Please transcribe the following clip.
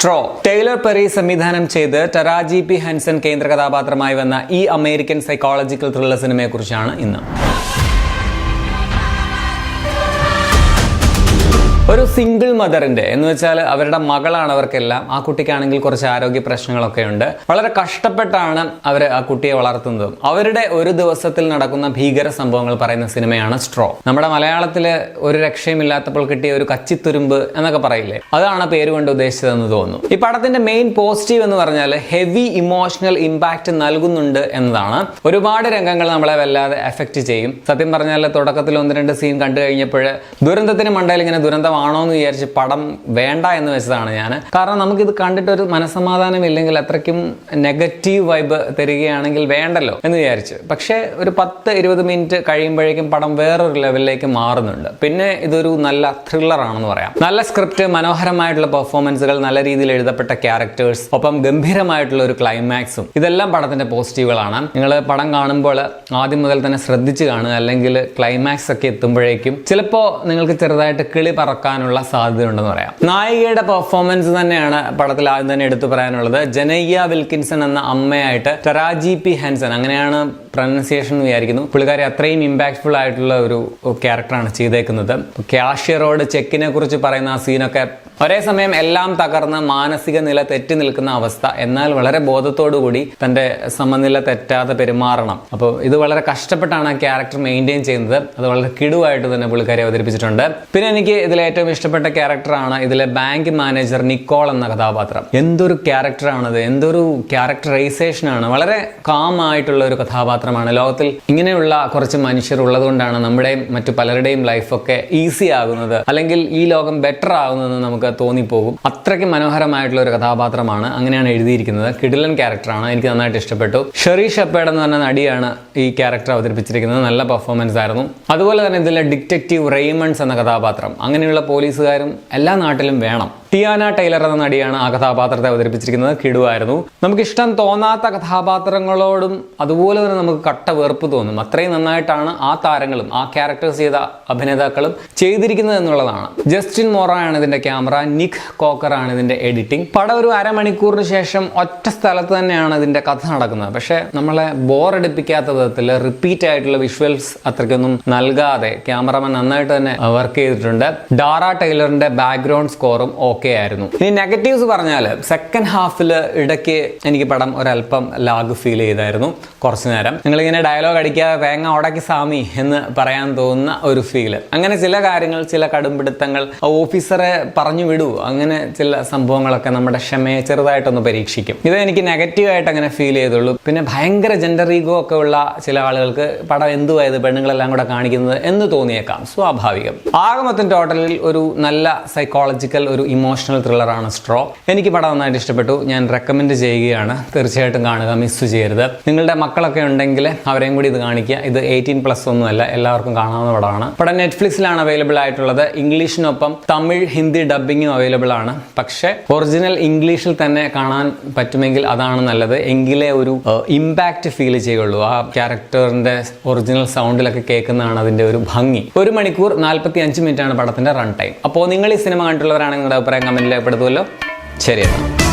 Straw. Taylor Perry സംവിധാനം ചെയ്ത് ടറാജി P ഹൻസൺ കേന്ദ്ര കഥാപാത്രമായി വന്ന ഈ അമേരിക്കൻ സൈക്കോളജിക്കൽ ത്രില്ലർ സിനിമയെ കുറിച്ചാണ് ഇന്ന്. ഒരു സിംഗിൾ മദറിന്റെ എന്ന് വെച്ചാൽ അവരുടെ മകളാണ് അവർക്കെല്ലാം. ആ കുട്ടിക്കാണെങ്കിൽ കുറച്ച് ആരോഗ്യ പ്രശ്നങ്ങളൊക്കെ ഉണ്ട്. വളരെ കഷ്ടപ്പെട്ടാണ് അവർ ആ കുട്ടിയെ വളർത്തുന്നതും. അവരുടെ ഒരു ദിവസത്തിൽ നടക്കുന്ന ഭീകര സംഭവങ്ങൾ പറയുന്ന സിനിമയാണ് സ്ട്രോ. നമ്മുടെ മലയാളത്തില് ഒരു രക്ഷയുമില്ലാത്തപ്പോൾ കിട്ടിയ ഒരു കച്ചിത്തുരുമ്പ് എന്നൊക്കെ പറയില്ലേ, അതാണ് പേര് കൊണ്ട് ഉദ്ദേശിച്ചതെന്ന് തോന്നുന്നു. ഈ പടത്തിന്റെ മെയിൻ പോസിറ്റീവ് എന്ന് പറഞ്ഞാൽ ഹെവി ഇമോഷണൽ ഇമ്പാക്ട് നൽകുന്നുണ്ട് എന്നതാണ്. ഒരുപാട് രംഗങ്ങൾ നമ്മളെ വല്ലാതെ എഫക്ട് ചെയ്യും. സത്യം പറഞ്ഞാൽ തുടക്കത്തിൽ 1-2 സീൻ കണ്ടു കഴിഞ്ഞപ്പോൾ ദുരന്തത്തിന് മണ്ടയിൽ ഇങ്ങനെ ദുരന്തം ആണോന്ന് വിചാരിച്ച് പടം വേണ്ട എന്ന് വെച്ചതാണ് ഞാൻ. കാരണം നമുക്കിത് കണ്ടിട്ടൊരു മനസ്സമാധാനം ഇല്ലെങ്കിൽ അത്രയ്ക്കും നെഗറ്റീവ് വൈബ് തരികയാണെങ്കിൽ വേണ്ടല്ലോ എന്ന് വിചാരിച്ച്. പക്ഷേ ഒരു 10-20 മിനിറ്റ് കഴിയുമ്പോഴേക്കും പടം വേറൊരു ലെവലിലേക്ക് മാറുന്നുണ്ട്. പിന്നെ ഇതൊരു നല്ല ത്രില്ലർ ആണെന്ന് പറയാം. നല്ല സ്ക്രിപ്റ്റ്, മനോഹരമായിട്ടുള്ള പെർഫോമൻസുകൾ, നല്ല രീതിയിൽ എഴുതപ്പെട്ട ക്യാരക്ടേഴ്സ്, ഒപ്പം ഗംഭീരമായിട്ടുള്ള ഒരു ക്ലൈമാക്സും, ഇതെല്ലാം പടത്തിന്റെ പോസിറ്റീവുകളാണ്. നിങ്ങൾ പടം കാണുമ്പോൾ ആദ്യം മുതൽ തന്നെ ശ്രദ്ധിച്ച് കാണുക, അല്ലെങ്കിൽ ക്ലൈമാക്സ് ഒക്കെ എത്തുമ്പോഴേക്കും ചിലപ്പോൾ നിങ്ങൾക്ക് ചെറുതായിട്ട് കിളി പറക്കാനുള്ള സാധ്യതയുണ്ടെന്ന് പറയാം. നായികയുടെ പെർഫോമൻസ് തന്നെയാണ് പടത്തിൽ ആദ്യം തന്നെ എടുത്തു പറയാനുള്ളത്. ജനയ്യ വിൽക്കിൻസൺ എന്ന അമ്മയായിട്ട് ടറാജി പി ഹൻസൺ, അങ്ങനെയാണ് പ്രൊനൗൺസിയേഷൻ വിചാരിക്കുന്നു, പുള്ളിക്കാരി അത്രയും ഇമ്പാക്ട്ഫുൾ ആയിട്ടുള്ള ഒരു ക്യാരക്ടറാണ് ചെയ്തേക്കുന്നത്. കാഷ്യറോട് ചെക്കിനെ കുറിച്ച് പറയുന്ന ആ സീനൊക്കെ ഒരേ സമയം എല്ലാം തകർന്ന് മാനസിക നില തെറ്റി നിൽക്കുന്ന അവസ്ഥ, എന്നാൽ വളരെ ബോധത്തോടുകൂടി തന്റെ സമനില തെറ്റാതെ പെരുമാറണം. അപ്പോൾ ഇത് വളരെ കഷ്ടപ്പെട്ടാണ് ആ ക്യാരക്ടർ മെയിൻറ്റെയിൻ ചെയ്യുന്നത്. അത് വളരെ കിടുവായിട്ട് തന്നെ പുള്ളിക്കാരി അവതരിപ്പിച്ചിട്ടുണ്ട്. പിന്നെ എനിക്ക് ഇതിലെ ഏറ്റവും ഇഷ്ടപ്പെട്ട ക്യാരക്ടറാണ് ഇതിലെ ബാങ്ക് മാനേജർ നിക്കോൾ എന്ന കഥാപാത്രം. എന്തൊരു ക്യാരക്ടറാണത്, എന്തൊരു ക്യാരക്ടറൈസേഷൻ ആണ്. വളരെ കാം ആയിട്ടുള്ള ഒരു കഥാപാത്രമാണ്. ലോകത്തിൽ ഇങ്ങനെയുള്ള കുറച്ച് മനുഷ്യർ ഉള്ളതുകൊണ്ടാണ് നമ്മുടെയും മറ്റു പലരുടെയും ലൈഫൊക്കെ ഈസി ആകുന്നത്, അല്ലെങ്കിൽ ഈ ലോകം ബെറ്റർ ആകുന്നതെന്ന് നമുക്ക് തോന്നിപ്പോകും. അത്രയ്ക്ക് മനോഹരമായിട്ടുള്ള ഒരു കഥാപാത്രമാണ്. അങ്ങനെയാണ് എഴുതിയിരിക്കുന്നത്. കിടിലൻ ക്യാരക്ടറാണ്. എനിക്ക് നന്നായിട്ട് ഇഷ്ടപ്പെട്ടു. ഷെറി ഷെപ്പേർഡ് എന്ന് പറഞ്ഞ നടിയാണ് ഈ ക്യാരക്ടർ അവതരിപ്പിച്ചിരിക്കുന്നത്. നല്ല പെർഫോമൻസ് ആയിരുന്നു. അതുപോലെ തന്നെ ഇതിലെ ഡിറ്റക്റ്റീവ് റെയ്മണ്ട്സ് എന്ന കഥാപാത്രം, അങ്ങനെയുള്ള പോലീസുകാരും എല്ലാ നാട്ടിലും വേണം. ടിയാന ടൈലർ എന്ന നടിയാണ് ആ കഥാപാത്രത്തെ അവതരിപ്പിച്ചിരിക്കുന്നത്. കിടുവായിരുന്നു. നമുക്ക് ഇഷ്ടം തോന്നാത്ത കഥാപാത്രങ്ങളോടും അതുപോലെ തന്നെ നമുക്ക് കട്ട വെറുപ്പ് തോന്നും. അത്രയും നന്നായിട്ടാണ് ആ താരങ്ങളും ആ ക്യാരക്ടേഴ്സ് ചെയ്ത അഭിനേതാക്കളും ചെയ്തിരിക്കുന്നത് എന്നുള്ളതാണ്. ജസ്റ്റിൻ മോറയാണ് ഇതിന്റെ ക്യാമറ, നിക് കോക്കർ ആണ് ഇതിന്റെ എഡിറ്റിംഗ്. പടം ഒരു അരമണിക്കൂറിന് ശേഷം ഒറ്റ സ്ഥലത്ത് തന്നെയാണ് ഇതിന്റെ കഥ നടക്കുന്നത്. പക്ഷെ നമ്മളെ ബോറടിപ്പിക്കാത്ത വിധത്തിൽ റിപ്പീറ്റ് ആയിട്ടുള്ള വിഷ്വൽസ് അത്രയ്ക്കൊന്നും നൽകാതെ ക്യാമറമാൻ നന്നായിട്ട് തന്നെ വർക്ക് ചെയ്തിട്ടുണ്ട്. ഡാറ ടൈലറിന്റെ ബാക്ക്ഗ്രൗണ്ട് സ്കോറും ഓക്കെ ആയിരുന്നു. ഇനി നെഗറ്റീവ്സ് പറഞ്ഞാൽ സെക്കൻഡ് ഹാഫിൽ ഇടയ്ക്ക് എനിക്ക് പടം ഒരല്പം ലാഗ് ഫീൽ ചെയ്തായിരുന്നു. കുറച്ചു നേരം നിങ്ങളിങ്ങനെ ഡയലോഗ് അടിക്കാതെ തേങ്ങ ഉടക്കി സാമി എന്ന് പറയാൻ തോന്നുന്ന ഒരു ഫീല്. അങ്ങനെ ചില കാര്യങ്ങൾ, ചില കടുംപിടുത്തങ്ങൾ, ഓഫീസറെ പറഞ്ഞു വിടൂ, അങ്ങനെ ചില സംഭവങ്ങളൊക്കെ നമ്മുടെ ക്ഷമയെ ചെറുതായിട്ടൊന്ന് പരീക്ഷിക്കും. ഇത് എനിക്ക് നെഗറ്റീവായിട്ട് അങ്ങനെ ഫീൽ ചെയ്തുള്ളൂ. പിന്നെ ഭയങ്കര ജെൻഡർ ഈഗോ ഒക്കെ ഉള്ള ചില ആളുകൾക്ക് പടം എന്തുവായത് പെണ്ണുങ്ങളെല്ലാം കൂടെ കാണിക്കുന്നത് എന്ന് തോന്നിയേക്കാം. സ്വാഭാവികം. ആകെ മൊത്തം ടോട്ടലിൽ ഒരു നല്ല സൈക്കോളജിക്കൽ, ഒരു ഇമോഷണൽ ത്രില്ലറാണ് സ്ട്രോ. എനിക്ക് പടം നന്നായിട്ട് ഇഷ്ടപ്പെട്ടു. ഞാൻ റെക്കമെൻഡ് ചെയ്യുകയാണ്. തീർച്ചയായിട്ടും കാണുക, മിസ് ചെയ്യരുത്. നിങ്ങളുടെ മക്കളൊക്കെ ഉണ്ടെങ്കിൽ അവരെയും കൂടി ഇത് കാണിക്കുക. ഇത് 18+ ഒന്നുമല്ല, എല്ലാവർക്കും കാണാവുന്ന പടമാണ്. പടം നെറ്റ്ഫ്ലിക്സിലാണ് അവൈലബിൾ ആയിട്ടുള്ളത്. ഇംഗ്ലീഷിനൊപ്പം തമിഴ്, ഹിന്ദി ഡബിങ്ങും അവൈലബിൾ ആണ്. പക്ഷേ ഒറിജിനൽ ഇംഗ്ലീഷിൽ തന്നെ കാണാൻ പറ്റുമെങ്കിൽ അതാണ് നല്ലത്. എങ്കിലേ ഒരു ഇമ്പാക്റ്റ് ഫീൽ ചെയ്യുള്ളൂ. ആ ക്യാരക്ടറിന്റെ ഒറിജിനൽ സൗണ്ടിലൊക്കെ കേൾക്കുന്നതാണ് അതിന്റെ ഒരു ഭംഗി. 1 മണിക്കൂർ 45 മിനിറ്റാണ് പടത്തിന്റെ റൺ ടൈം. അപ്പോൾ നിങ്ങൾ ഈ സിനിമ കണ്ടിട്ടുള്ളവരാണെങ്കിൽ നിങ്ങളുടെ അഭിപ്രായം കമന്റിൽ രേഖപ്പെടുത്തുമല്ലോ. ശരിയാണ്.